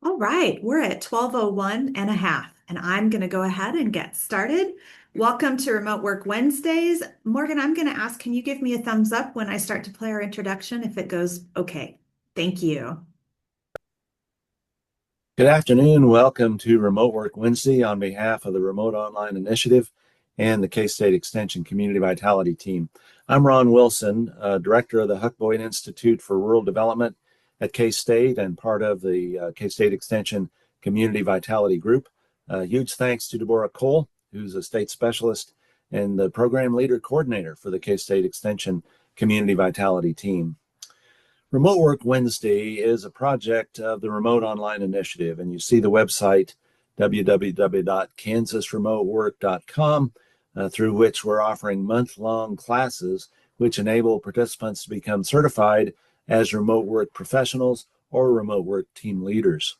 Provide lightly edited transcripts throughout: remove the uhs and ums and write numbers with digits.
All right, we're at 12:01 and a half, and I'm going to go ahead and get started. Welcome to Remote Work Wednesdays. Morgan, I'm going to ask, can you give me a thumbs up when I start to play our introduction if it goes okay? Thank you. Good afternoon. Welcome to Remote Work Wednesday on behalf of the Remote Online Initiative and the K-State Extension Community Vitality Team. I'm Ron Wilson, Director of the Huck Boyd Institute for Rural Development at K-State and part of the K-State Extension Community Vitality Group. Huge thanks to Deborah Cole, who's a state specialist and the Program Leader Coordinator for the K-State Extension Community Vitality Team. Remote Work Wednesday is a project of the Remote Online Initiative, and you see the website www.kansasremotework.com, through which we're offering month-long classes which enable participants to become certified as remote work professionals or remote work team leaders.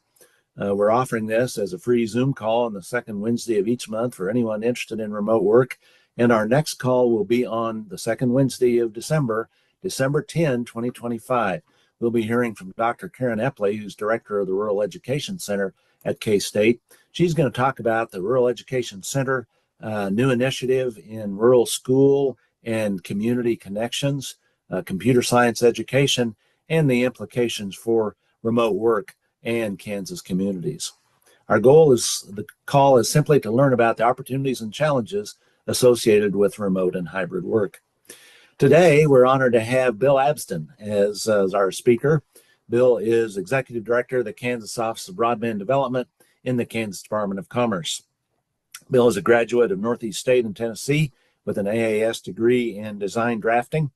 We're offering this as a free Zoom call on the second Wednesday of each month for anyone interested in remote work, and our next call will be on the second Wednesday of December 10, 2025. We'll be hearing from Dr. Karen Epley, who's Director of the Rural Education Center at K-State. She's going to talk about the Rural Education Center new initiative in rural school and community connections, computer science education, and the implications for remote work and Kansas communities. Our goal is the call is simply to learn about the opportunities and challenges associated with remote and hybrid work. Today, we're honored to have Bill Abston as our speaker. Bill is Executive Director of the Kansas Office of Broadband Development in the Kansas Department of Commerce. Bill is a graduate of Northeast State in Tennessee with an AAS degree in design drafting.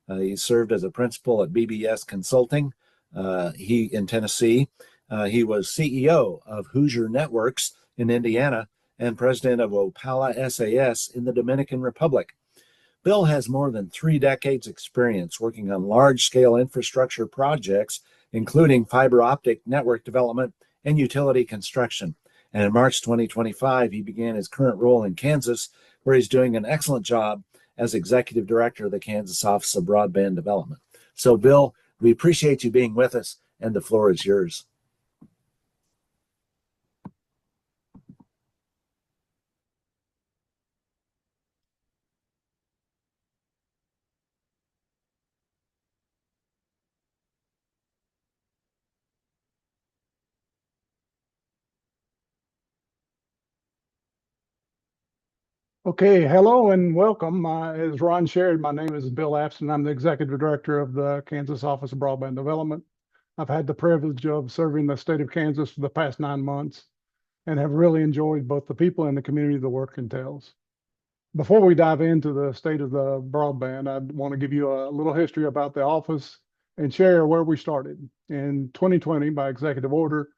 He served as a principal at BBS Consulting in Tennessee. He was CEO of Hoosier Networks in Indiana and president of Opala SAS in the Dominican Republic. Bill has more than 3 decades experience working on large-scale infrastructure projects, including fiber optic network development and utility construction. And in March 2025, he began his current role in Kansas, where he's doing an excellent job as Executive Director of the Kansas Office of Broadband Development. So, Bill, we appreciate you being with us, and the floor is yours. Okay, hello and welcome. As Ron shared, my name is Bill Abston. I'm the Executive Director of the Kansas Office of Broadband Development. I've had the privilege of serving the state of Kansas for the past 9 months and have really enjoyed both the people and the community the work entails. Before we dive into the state of the broadband, I want to give you a little history about the office and share where we started. In 2020, by executive order,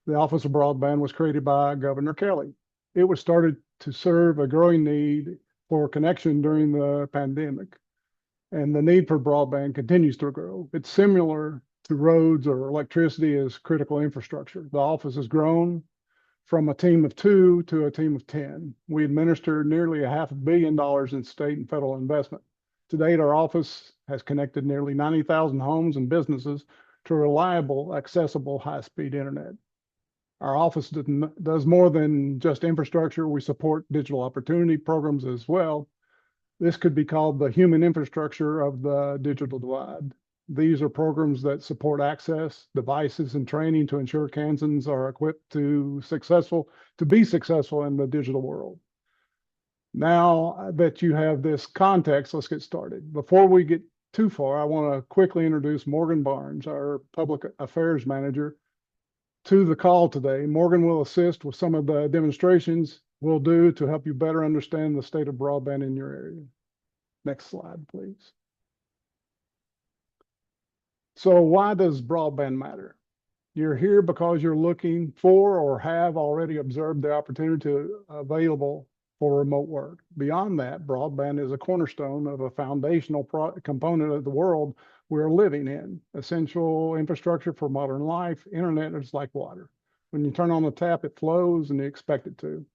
the Office of Broadband was created by Governor Kelly. It was started to serve a growing need for connection during the pandemic, and the need for broadband continues to grow. It's similar to roads or electricity as critical infrastructure. The office has grown from a team of 2 to a team of 10. We administer nearly $500 million in state and federal investment. To date, our office has connected nearly 90,000 homes and businesses to reliable, accessible, high-speed internet. Our office does more than just infrastructure. We support digital opportunity programs as well. This could be called the human infrastructure of the digital divide. These are programs that support access, devices, and training to ensure Kansans are equipped to be successful in the digital world. Now that you have this context, let's get started. Before we get too far, I want to quickly introduce Morgan Barnes, our Public Affairs Manager, to the call today. Morgan will assist with some of the demonstrations we'll do to help you better understand the state of broadband in your area. Next slide, please. So why does broadband matter? You're here because you're looking for or have already observed the opportunity available for remote work. Beyond that, broadband is a cornerstone of a foundational component of the world we're living in. Essential infrastructure for modern life. Internet is like water. When you turn on the tap, it flows and you expect it to.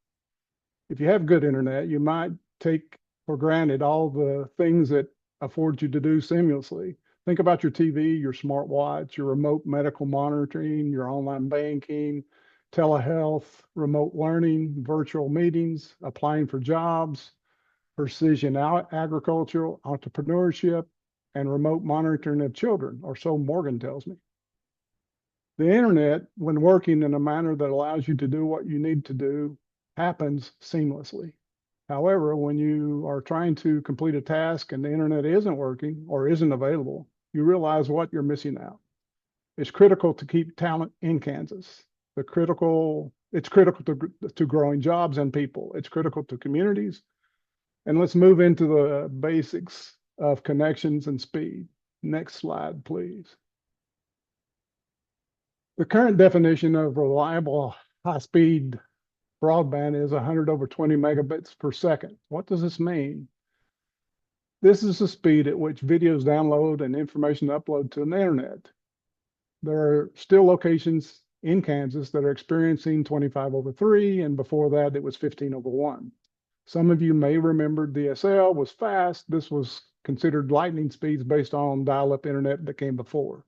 If you have good internet, you might take for granted all the things that afford you to do seamlessly. Think about your TV, your smartwatch, your remote medical monitoring, your online banking, telehealth, remote learning, virtual meetings, applying for jobs, precision agriculture, entrepreneurship, and remote monitoring of children, or so Morgan tells me. The internet, when working in a manner that allows you to do what you need to do, happens seamlessly. However, when you are trying to complete a task and the internet isn't working or isn't available, you realize what you're missing out. It's critical to keep talent in Kansas. It's critical to growing jobs and people. It's critical to communities. And let's move into the basics of connections and speed. Next slide, please. The current definition of reliable high-speed broadband is 100 over 20 megabits per second. What does this mean? This is the speed at which videos download and information upload to the internet. There are still locations in Kansas that are experiencing 25 over 3, and before that, it was 15 over 1. Some of you may remember DSL was fast. This was considered lightning speeds based on dial-up internet that came before.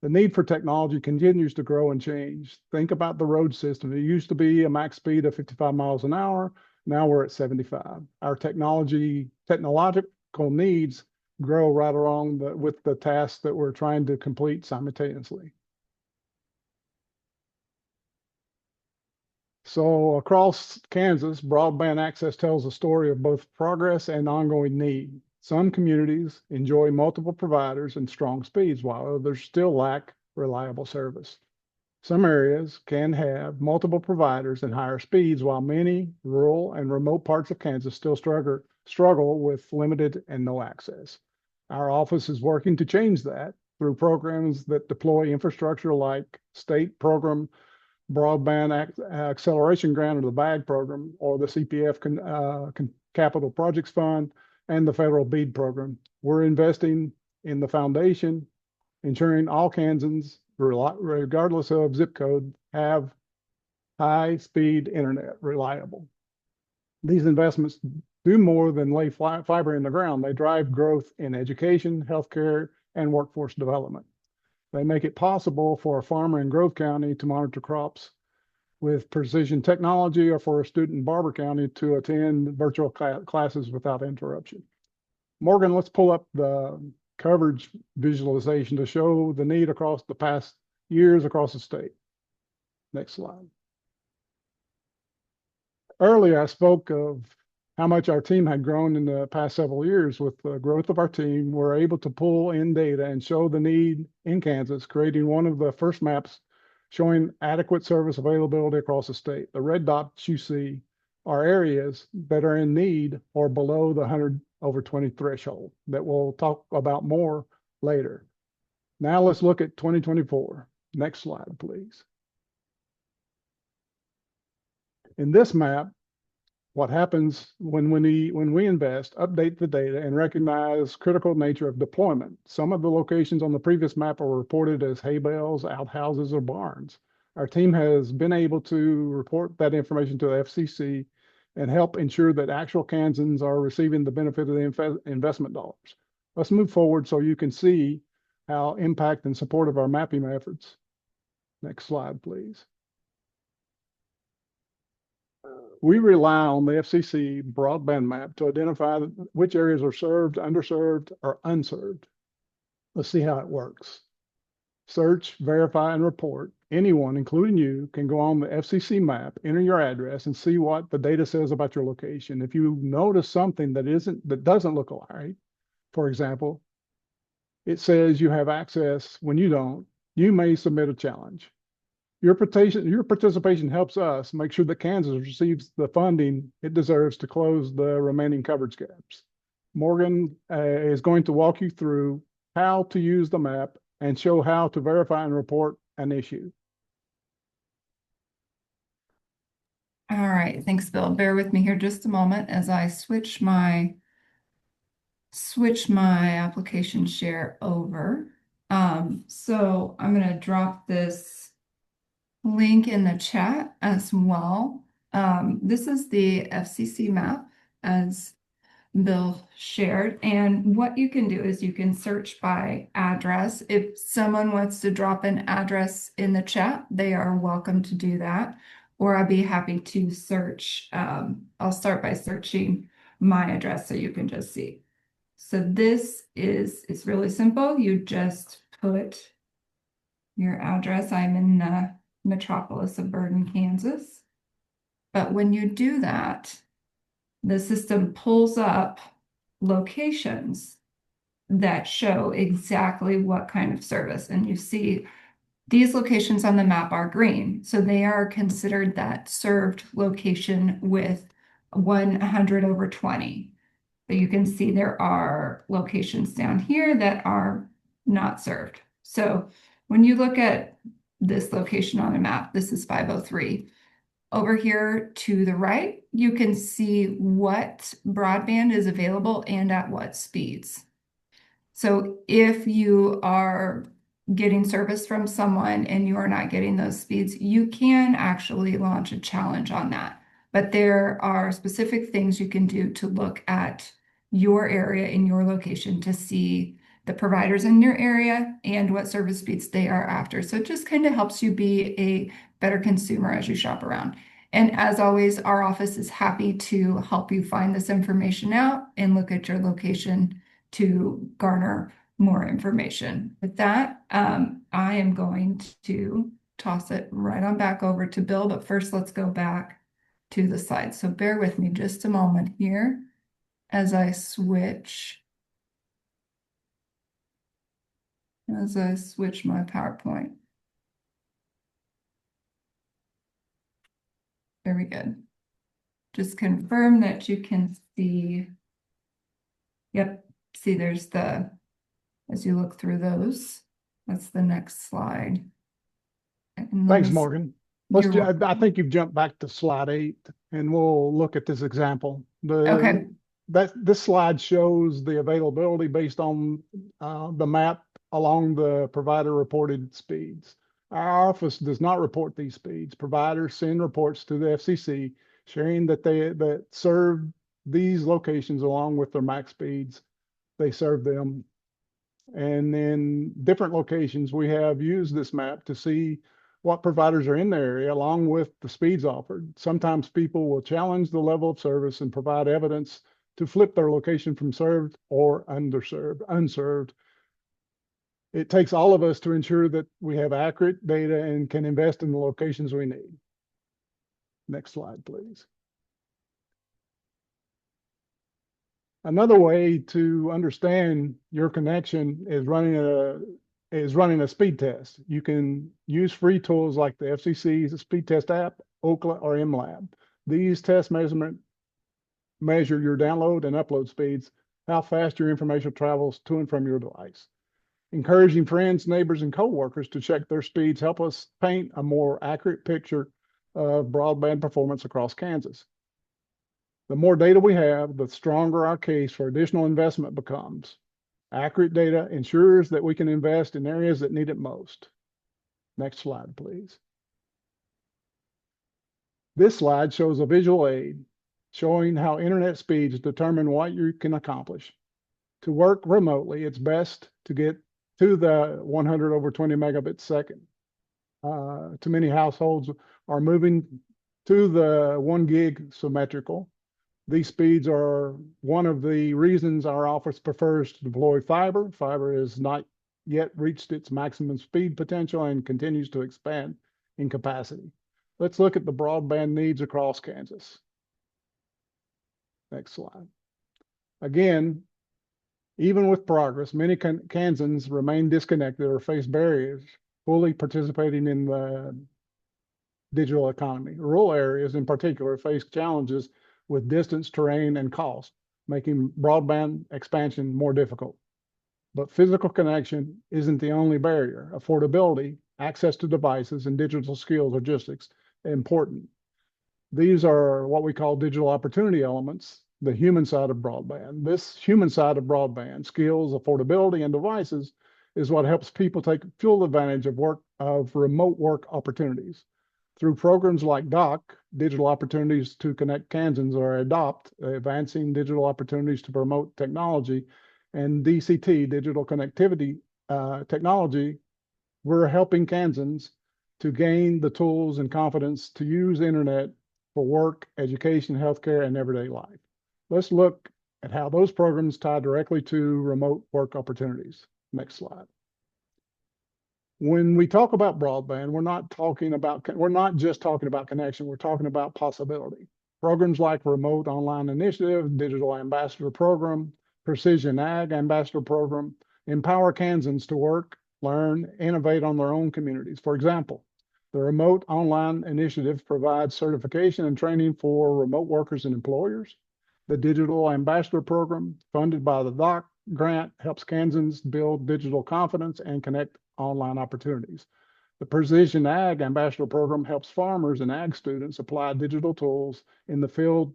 The need for technology continues to grow and change. Think about the road system. It used to be a max speed of 55 miles an hour. Now we're at 75. Our technological needs grow right along with the tasks that we're trying to complete simultaneously. So across Kansas, broadband access tells a story of both progress and ongoing need. Some communities enjoy multiple providers and strong speeds, while others still lack reliable service. Some areas can have multiple providers and higher speeds, while many rural and remote parts of Kansas still struggle with limited and no access. Our office is working to change that through programs that deploy infrastructure like state program Broadband Acceleration Grant, or the BAG program, or the CPF Capital Projects Fund, and the federal BEAD program. We're investing in the foundation, ensuring all Kansans, regardless of zip code, have high-speed internet, reliable. These investments do more than lay fiber in the ground. They drive growth in education, healthcare, and workforce development. They make it possible for a farmer in Grove County to monitor crops with precision technology, or for a student in Barber County to attend virtual classes without interruption. Morgan, let's pull up the coverage visualization to show the need across the past years across the state. Next slide. Earlier, I spoke of how much our team had grown in the past several years. With the growth of our team, we're able to pull in data and show the need in Kansas, creating one of the first maps showing adequate service availability across the state. The red dots you see are areas that are in need or below the 100 over 20 threshold that we'll talk about more later. Now let's look at 2024. Next slide, please. In this map, what happens when we invest, update the data, and recognize critical nature of deployment. Some of the locations on the previous map are reported as hay bales, outhouses, or barns. Our team has been able to report that information to the FCC and help ensure that actual Kansans are receiving the benefit of the investment dollars. Let's move forward so you can see how impact and support of our mapping efforts. Next slide, please. We rely on the FCC broadband map to identify which areas are served, underserved, or unserved. Let's see how it works. Search, verify, and report. Anyone, including you, can go on the FCC map, enter your address, and see what the data says about your location. If you notice something that doesn't look alright, for example, it says you have access when you don't, you may submit a challenge. Your participation helps us make sure that Kansas receives the funding it deserves to close the remaining coverage gaps. Morgan is going to walk you through how to use the map and show how to verify and report an issue. All right, thanks, Bill. Bear with me here just a moment as I switch my application share over. So I'm going to drop this link in the chat as well. This is the FCC map, as Bill shared. And what you can do is you can search by address. If someone wants to drop an address in the chat, they are welcome to do that. Or I'd be happy to search. I'll start by searching my address so you can just see. So this is, it's really simple. You just put your address. I'm in the metropolis of Burton, Kansas. But when you do that, the system pulls up locations that show exactly what kind of service. And you see these locations on the map are green. So they are considered that served location with 100/20. But you can see there are locations down here that are not served. So when you look at this location on a map, this is 503. Over here to the right, you can see what broadband is available and at what speeds. So if you are getting service from someone and you are not getting those speeds, you can actually launch a challenge on that. But there are specific things you can do to look at your area in your location to see the providers in your area and what service speeds they are after. So it just kind of helps you be a better consumer as you shop around. And as always, our office is happy to help you find this information out and look at your location to garner more information. With that, I am going to toss it right on back over to Bill, but first let's go back to the slides. So bear with me just a moment here as I switch my PowerPoint. Very good. Just confirm that you can see. Yep, see there's the, as you look through those, that's the next slide. Thanks, Morgan. You're I think you've jumped back to slide 8, and we'll look at this example. Okay. This slide shows the availability based on the map along the provider reported speeds. Our office does not report these speeds. Providers send reports to the FCC sharing that serve these locations along with their max speeds. They serve them. And in different locations, we have used this map to see what providers are in the area along with the speeds offered. Sometimes people will challenge the level of service and provide evidence to flip their location from served or unserved. It takes all of us to ensure that we have accurate data and can invest in the locations we need. Next slide, please. Another way to understand your connection is running a speed test. You can use free tools like the FCC's speed test app, Ookla, or MLab. These tests measure your download and upload speeds, how fast your information travels to and from your device. Encouraging friends, neighbors, and coworkers to check their speeds help us paint a more accurate picture of broadband performance across Kansas. The more data we have, the stronger our case for additional investment becomes. Accurate data ensures that we can invest in areas that need it most. Next slide, please. This slide shows a visual aid showing how internet speeds determine what you can accomplish. To work remotely, it's best to get to the 100/20 megabits second. Too many households are moving to the 1 gig symmetrical. These speeds are one of the reasons our office prefers to deploy fiber. Fiber has not yet reached its maximum speed potential and continues to expand in capacity. Let's look at the broadband needs across Kansas. Next slide. Again, even with progress, many Kansans remain disconnected or face barriers fully participating in the digital economy. Rural areas in particular face challenges with distance, terrain, and cost, making broadband expansion more difficult. But physical connection isn't the only barrier. Affordability, access to devices, and digital skills are just important. These are what we call digital opportunity elements, the human side of broadband. This human side of broadband, skills, affordability, and devices, is what helps people take full advantage of remote work opportunities. Through programs like DOC, Digital Opportunities to Connect Kansans, or ADOPT, Advancing Digital Opportunities to Promote Technology, and DCT, Digital Connectivity Technology, we're helping Kansans to gain the tools and confidence to use the internet for work, education, healthcare, and everyday life. Let's look at how those programs tie directly to remote work opportunities. Next slide. When we talk about broadband, we're not just talking about connection, we're talking about possibility. Programs like Remote Online Initiative, Digital Ambassador Program, Precision Ag Ambassador Program empower Kansans to work, learn, innovate on their own communities. For example, the Remote Online Initiative provides certification and training for remote workers and employers. The Digital Ambassador Program, funded by the DOC grant, helps Kansans build digital confidence and connect online opportunities. The Precision Ag Ambassador Program helps farmers and ag students apply digital tools in the field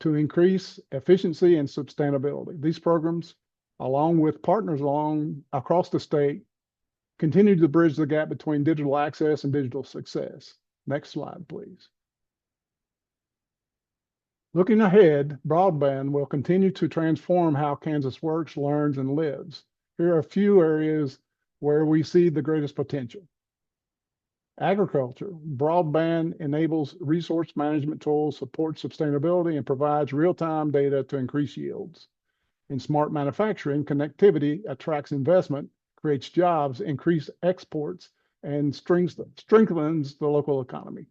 to increase efficiency and sustainability. These programs, along with partners across the state, continue to bridge the gap between digital access and digital success. Next slide, please. Looking ahead, broadband will continue to transform how Kansas works, learns, and lives. Here are a few areas where we see the greatest potential. Agriculture. Broadband enables resource management tools, supports sustainability, and provides real-time data to increase yields. In smart manufacturing, connectivity attracts investment, creates jobs, increases exports, and strengthens the local economy.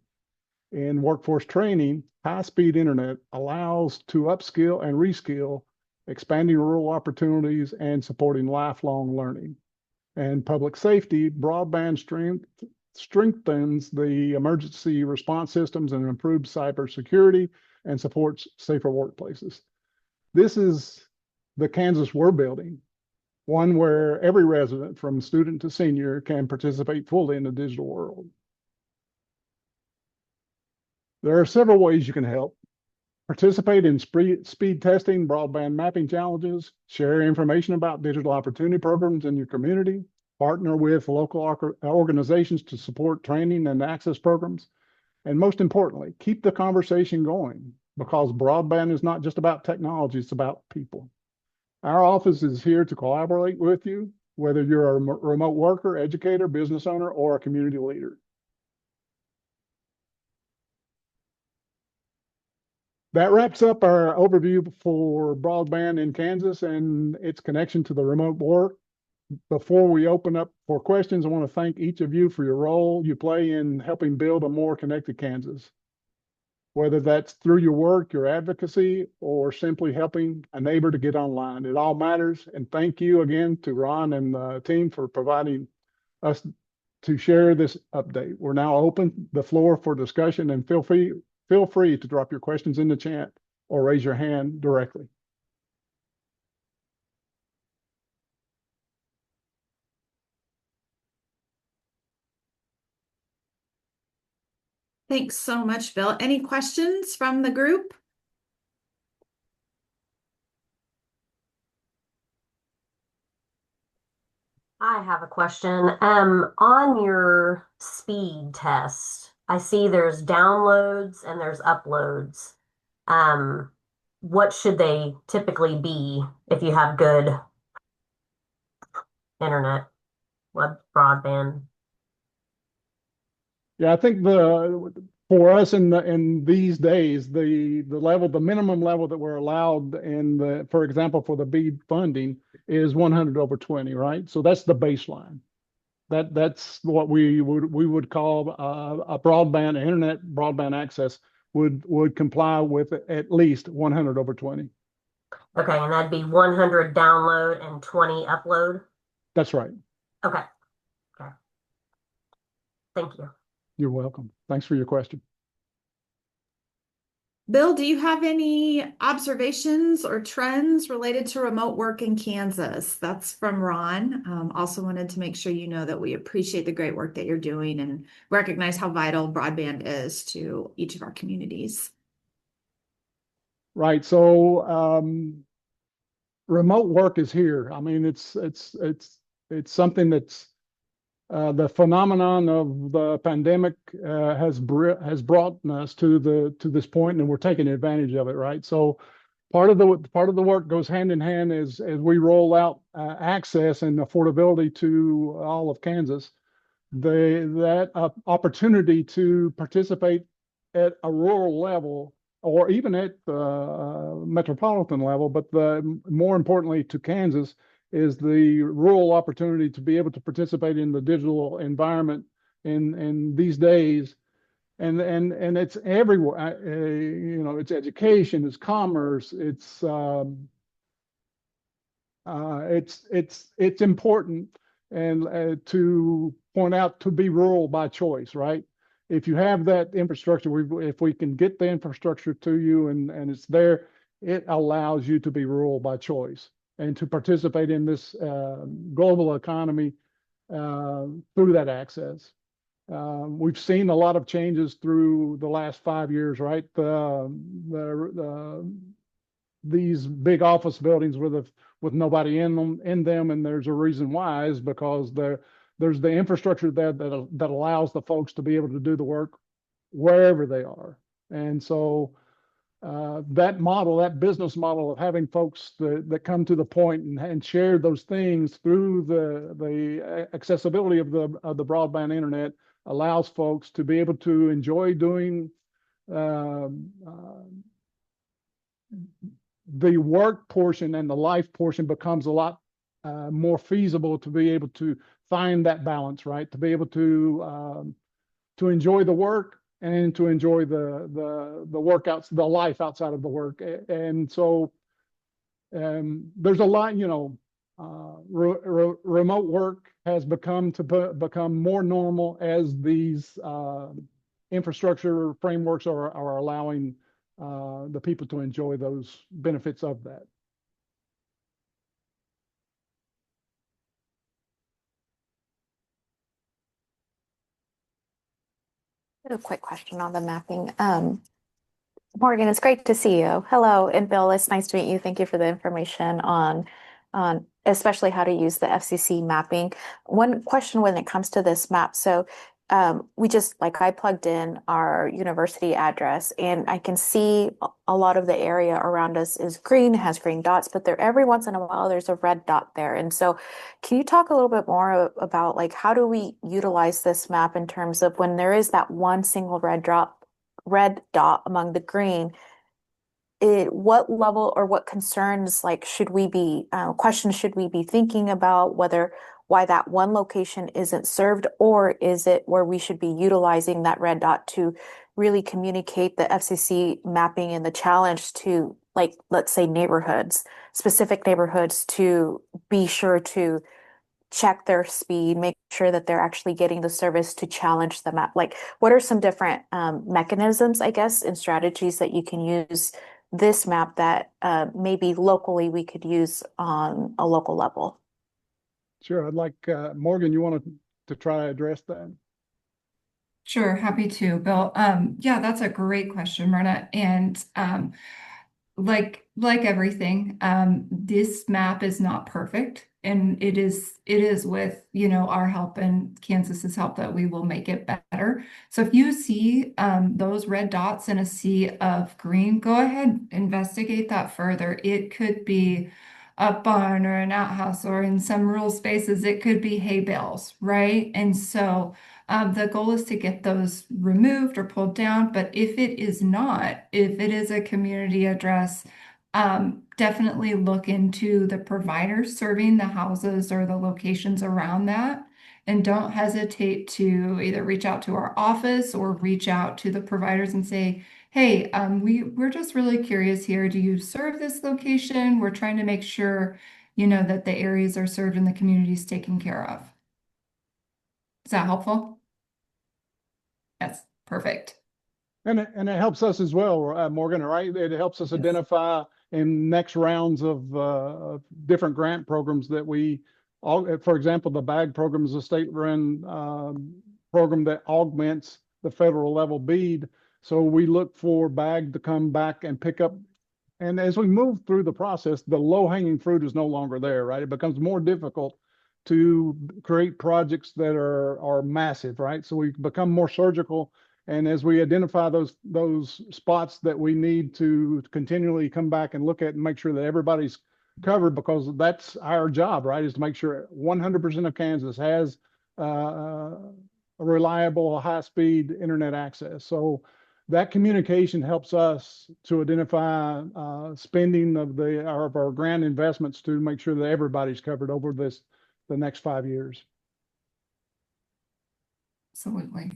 In workforce training, high-speed internet allows to upskill and reskill, expanding rural opportunities and supporting lifelong learning. And public safety, broadband strengthens the emergency response systems and improves cybersecurity and supports safer workplaces. This is the Kansas we're building, one where every resident, from student to senior, can participate fully in the digital world. There are several ways you can help. Participate in speed testing, broadband mapping challenges, share information about digital opportunity programs in your community, partner with local organizations to support training and access programs, and most importantly, keep the conversation going, because broadband is not just about technology, it's about people. Our office is here to collaborate with you, whether you're a remote worker, educator, business owner, or a community leader. That wraps up our overview for broadband in Kansas and its connection to the remote work. Before we open up for questions, I want to thank each of you for your role you play in helping build a more connected Kansas. Whether that's through your work, your advocacy, or simply helping a neighbor to get online, it all matters. And thank you again to Ron and the team for providing us to share this update. We're now open the floor for discussion, and feel free to drop your questions in the chat or raise your hand directly. Thanks so much, Bill. Any questions from the group? I have a question. On your speed test, I see there's downloads and there's uploads. What should they typically be if you have good internet, web broadband? Yeah, I think for us in these days, the minimum level that we're allowed for example, for the BEAD funding is 100/20, right? So that's the baseline. That's what we would call a internet broadband access would comply with at least 100/20. Okay, and that'd be 100 download and 20 upload? That's right. Okay. Okay. Thank you. You're welcome. Thanks for your question. Bill, do you have any observations or trends related to remote work in Kansas? That's from Ron. Also wanted to make sure you know that we appreciate the great work that you're doing and recognize how vital broadband is to each of our communities. Right. So remote work is here. I mean, it's something that's The phenomenon of the pandemic has brought us to this point, and we're taking advantage of it, right? So part of the work goes hand in hand as we roll out access and affordability to all of Kansas. That opportunity to participate at a rural level or even at the metropolitan level, but more importantly to Kansas is the rural opportunity to be able to participate in the digital environment in these days. And it's everywhere. It's education, it's commerce, it's important and to point out to be rural by choice, right? If you have that infrastructure, if we can get the infrastructure to you and it's there, it allows you to be rural by choice and to participate in this global economy through that access. We've seen a lot of changes through the last 5 years, right? These big office buildings with nobody in them, and there's a reason why is because there's the infrastructure there that allows the folks to be able to do the work wherever they are. And so that business model of having folks that come to the point and share those things through the accessibility of the broadband internet allows folks to be able to enjoy doing the work portion, and the life portion becomes a lot more feasible to be able to find that balance, right? To be able to enjoy the work and to enjoy the workouts, the life outside of the work. And so there's a lot, remote work has become more normal as these infrastructure frameworks are allowing the people to enjoy those benefits of that. A quick question on the mapping. Morgan, it's great to see you. Hello, and Bill, it's nice to meet you. Thank you for the information on especially how to use the FCC mapping. One question when it comes to this map. So I plugged in our university address and I can see a lot of the area around us is green, has green dots, but every once in a while there's a red dot there. And so can you talk a little bit more about like how do we utilize this map in terms of when there is that one single red dot among the green? What level or what concerns questions should we be thinking about why that one location isn't served, or is it where we should be utilizing that red dot to really communicate the FCC mapping and the challenge to, like, let's say specific neighborhoods, to be sure to check their speed, make sure that they're actually getting the service to challenge the map? Like, what are some different mechanisms, I guess, and strategies that you can use this map that maybe locally we could use on a local level? Sure. I'd like Morgan, you wanted to try to address that? Sure, happy to, Bill. Yeah, that's a great question, Myrna. And like everything, this map is not perfect, and it is with our help and Kansas's help that we will make it better. So if you see those red dots in a sea of green, go ahead, investigate that further. It could be a barn or an outhouse, or in some rural spaces, it could be hay bales, right? And so the goal is to get those removed or pulled down. But if it is not, if it is a community address, definitely look into the providers serving the houses or the locations around that. And don't hesitate to either reach out to our office or reach out to the providers and say, hey, we're just really curious here. Do you serve this location? We're trying to make sure, that the areas are served and the community is taken care of. Is that helpful? Yes, perfect. And it helps us as well, Morgan, right? It helps us identify in next rounds of different grant programs that for example, the BAG program is a state-run program that augments the federal level BEAD. So we look for BAG to come back and pick up. And as we move through the process, the low-hanging fruit is no longer there, right? It becomes more difficult to create projects that are massive, right? So we become more surgical. And as we identify those spots that we need to continually come back and look at and make sure that everybody's covered, because that's our job, right? Is to make sure 100% of Kansas has a reliable, high-speed internet access. So that communication helps us to identify spending of our grant investments to make sure that everybody's covered over the next 5 years. Absolutely.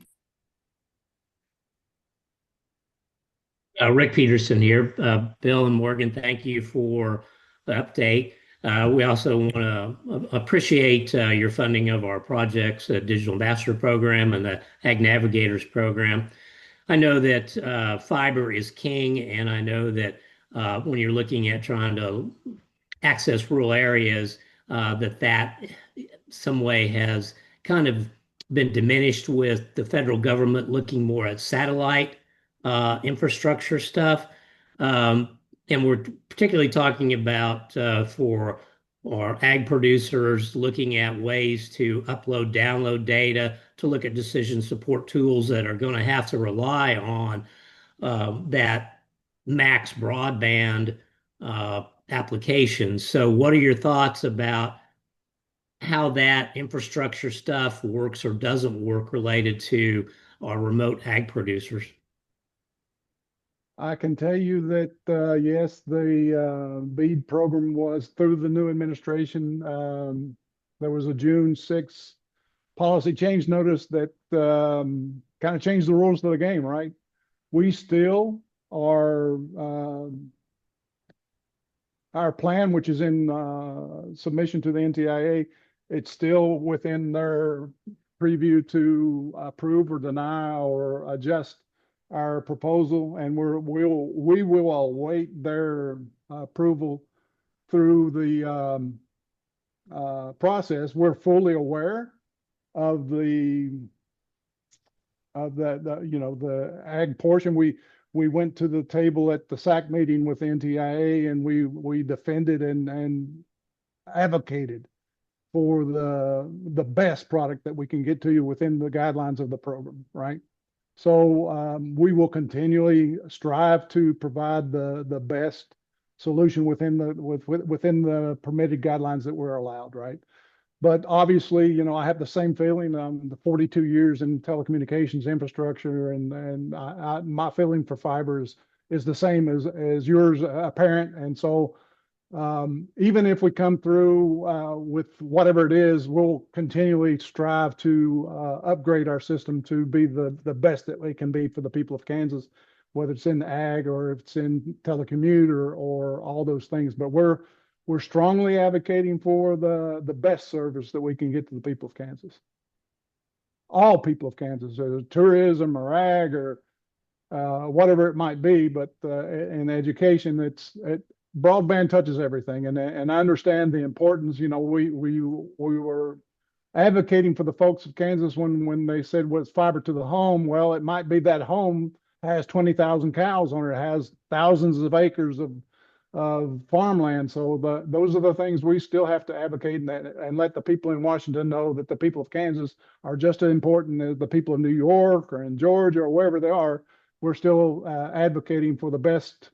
Rick Peterson here. Bill and Morgan, thank you for the update. We also want to appreciate your funding of our projects, Digital Ambassador Program and the Ag Navigators Program. I know that fiber is king, and I know that when you're looking at trying to access rural areas, that some way has kind of been diminished with the federal government looking more at satellite infrastructure stuff. And we're particularly talking about for our ag producers looking at ways to upload, download data, to look at decision support tools that are going to have to rely on that max broadband application. So what are your thoughts about how that infrastructure stuff works or doesn't work related to our remote ag producers? I can tell you that, yes, the BEAD program was through the new administration. There was a June 6th policy change notice that kind of changed the rules of the game, right? We still are, our plan, which is in submission to the NTIA, it's still within their preview to approve or deny or adjust our proposal, and we will await their approval through the process. We're fully aware of the the ag portion. We went to the table at the SAC meeting with the NTIA, and we defended and advocated for the best product that we can get to you within the guidelines of the program, right? So we will continually strive to provide the best solution within the permitted guidelines that we're allowed, right? But obviously, you know, I have the same feeling. The 42 years in telecommunications infrastructure, and my feeling for fiber is the same as yours, apparent. And so even if we come through with whatever it is, we'll continually strive to upgrade our system to be the best that we can be for the people of Kansas, whether it's in ag or if it's in telecommute or all those things. But we're strongly advocating for the best service that we can get to the people of Kansas. All people of Kansas, whether tourism or ag or whatever it might be, but in education, broadband touches everything, and I understand the importance. You know, we were advocating for the folks of Kansas when they said what's fiber to the home. Well, it might be that home has 20,000 cows on it, has thousands of acres of farmland. So those are the things we still have to advocate and let the people in Washington know that the people of Kansas are just as important as the people of New York or in Georgia or wherever they are. We're still advocating for the best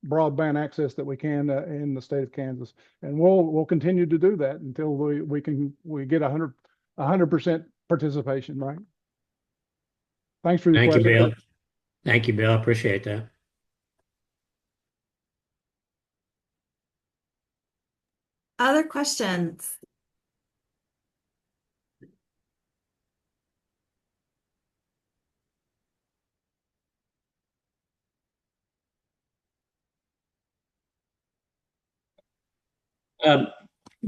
broadband access that we can in the state of Kansas, and we'll continue to do that until we get 100% participation. Right? Thanks for your question. Thank you, Bill. Thank you, Bill. I appreciate that. Other questions?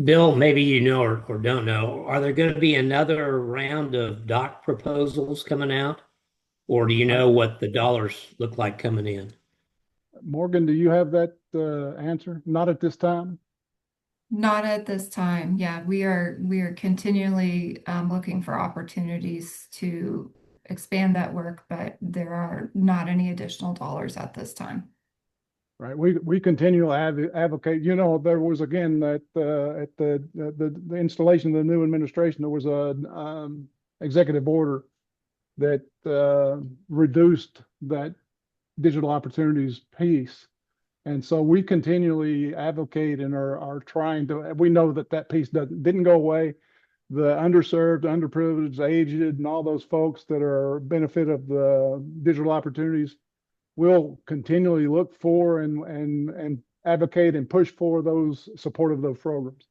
Bill, maybe you know or don't know, are there going to be another round of doc proposals coming out? Or do you know what the dollars look like coming in? Morgan, do you have that answer? Not at this time. Not at this time. Yeah, we are continually looking for opportunities to expand that work, but there are not any additional dollars at this time. Right. We continue to advocate. You know, there was again that at the installation of the new administration, there was a executive order that reduced that digital opportunities piece. And so we continually advocate and are trying to, we know that piece didn't go away. The underserved, underprivileged, aged, and all those folks that are benefit of the digital opportunities will continually look for and advocate and push for those support of those programs.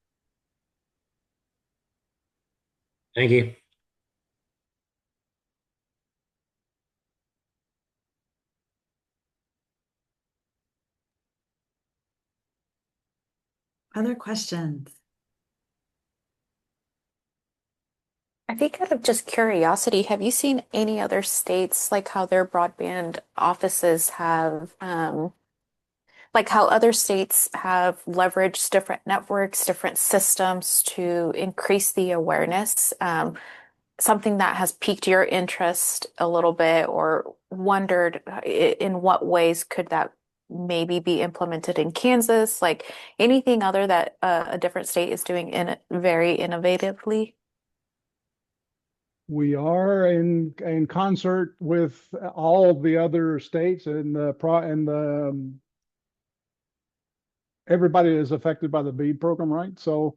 Thank you. Other questions? I think out of just curiosity, have you seen any other states like how their broadband offices have, like how other states have leveraged different networks, different systems to increase the awareness? Something that has piqued your interest a little bit or wondered in what ways could that maybe be implemented in Kansas? Like anything other that a different state is doing in very innovatively? We are in concert with all of the other states and everybody is affected by the BEAD program, right? So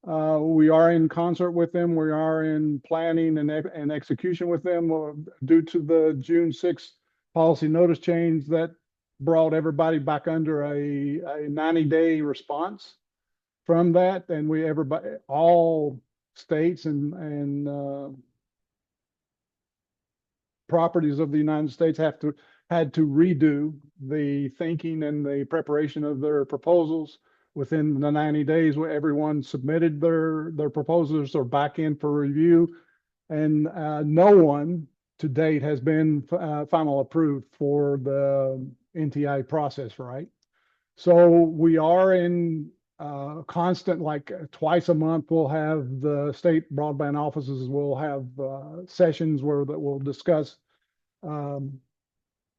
we are in concert with them. We are in planning and execution with them due to the June 6th policy notice change that brought everybody back under a 90-day response from that. And all states and properties of the United States had to redo the thinking and the preparation of their proposals within the 90 days where everyone submitted their proposals or back in for review. And no one to date has been final approved for the NTI process, right? So we are in constant, like twice a month, we'll have the state broadband offices will have sessions that we'll discuss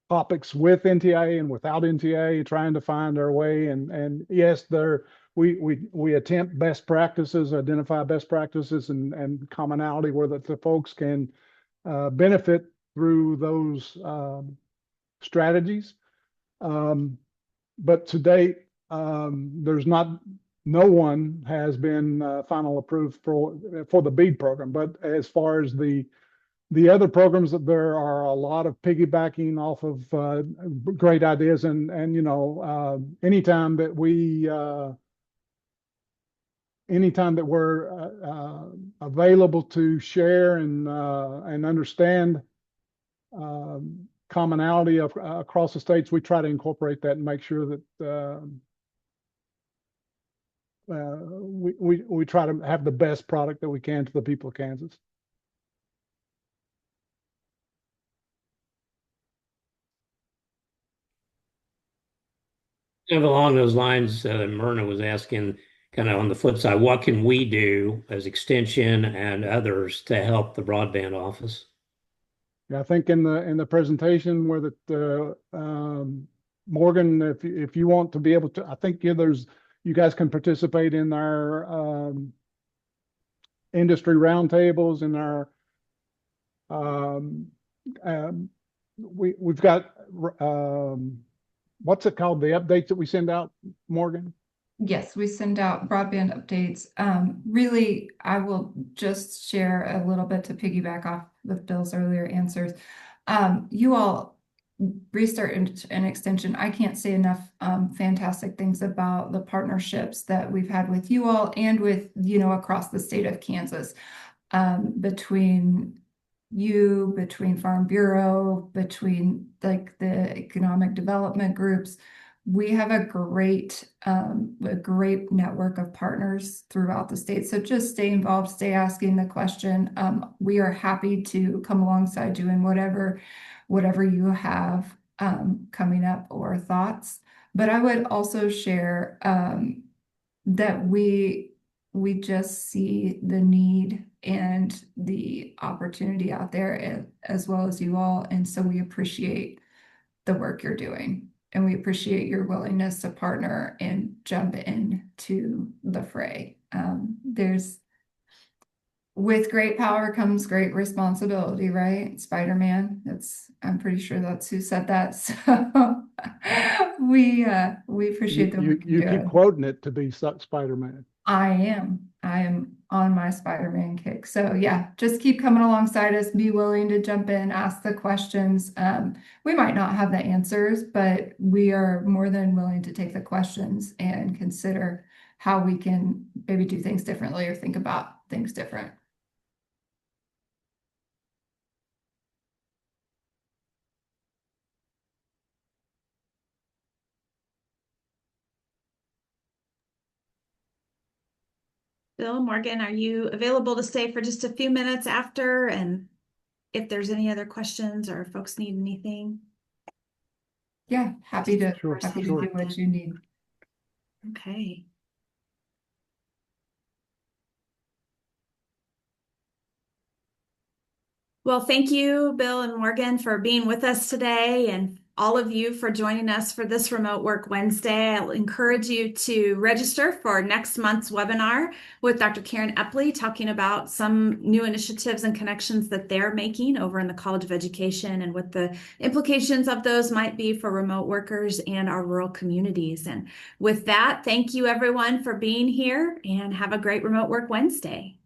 topics with NTIA and without NTIA, trying to find our way. And yes, we attempt best practices, identify best practices and commonality where the folks can benefit through those strategies. But to date, no one has been final approved for the BEAD program. But as far as the other programs, that there are a lot of piggybacking off of great ideas, and you know, anytime that we're available to share and understand commonality across the states, we try to incorporate that and make sure that we try to have the best product that we can to the people of Kansas. Kind of along those lines, Myrna was asking, kind of on the flip side, what can we do as Extension and others to help the broadband office? Yeah, I think in the presentation where Morgan, if you want to be able to, I think you guys can participate in our industry roundtables and our we've got what's it called? The updates that we send out, Morgan? Yes, we send out broadband updates. Really, I will just share a little bit to piggyback off with Bill's earlier answers. You all, Restart and Extension, I can't say enough fantastic things about the partnerships that we've had with you all and with, you know, across the state of Kansas, between Farm Bureau, between like the economic development groups. We have a great network of partners throughout the state. So just stay involved, stay asking the question. We are happy to come alongside you in whatever you have coming up or thoughts. But I would also share that we just see the need and the opportunity out there as well as you all. And so we appreciate the work you're doing. and we appreciate your willingness to partner and jump into the fray. With great power comes great responsibility, right? Spider-Man. I'm pretty sure that's who said that. So we appreciate the work You you're keep doing. quoting it to be Spider-Man. I am on my Spider-Man kick. So yeah, just keep coming alongside us, be willing to jump in, ask the questions. We might not have the answers, but we are more than willing to take the questions and consider how we can maybe do things differently or think about things different. Bill, Morgan, are you available to stay for just a few minutes after? And if there's any other questions or folks need anything? Yeah, happy to Sure, happy to sure. do what you need. Okay. Well, thank you, Bill and Morgan, for being with us today, and all of you for joining us for this Remote Work Wednesday. I'll encourage you to register for next month's webinar with Dr. Karen Epley, talking about some new initiatives and connections that they're making over in the College of Education and what the implications of those might be for remote workers and our rural communities. And with that, thank you everyone for being here, and have a great Remote Work Wednesday.